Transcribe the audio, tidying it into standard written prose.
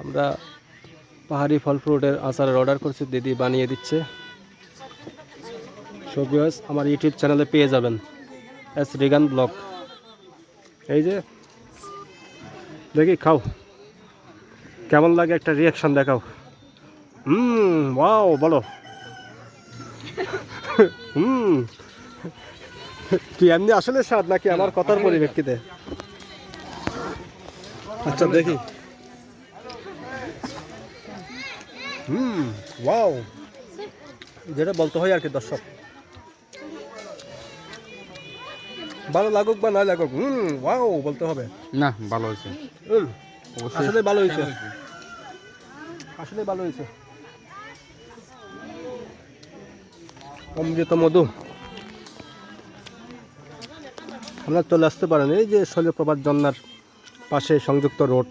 আমরা পাহাড়ি ফল ফ্রুটের আচারের অর্ডার করছি, দিদি বানিয়ে দিচ্ছে। সো ভিউয়ার্স, আমার ইউটিউব চ্যানেলে পেয়ে যাবেন এস রিগান ব্লগ। এই যে দেখি, খাও, কেমন লাগে একটা রিয়াকশন দেখাও। ওয়াও, বলো। হুম, কি এমনি আসলে স্বাদ নাকি আমার কথার পরিপ্রেক্ষিতে? আচ্ছা দেখি। ওয়াও, যেটা বলতে হয় আর কি দর্শক, ভালো লাগুক বা না লাগুক, ওয়াও বলতে হবে। না, ভালো হয়েছে। আসলে ভালো হয়েছে, আসলে ভালো হয়েছে। অমৃত মধু। আপনারা চলে আসতে পারেন, এই যে শৈলপ্রপাত ঝর্ণার পাশে সংযুক্ত রোড।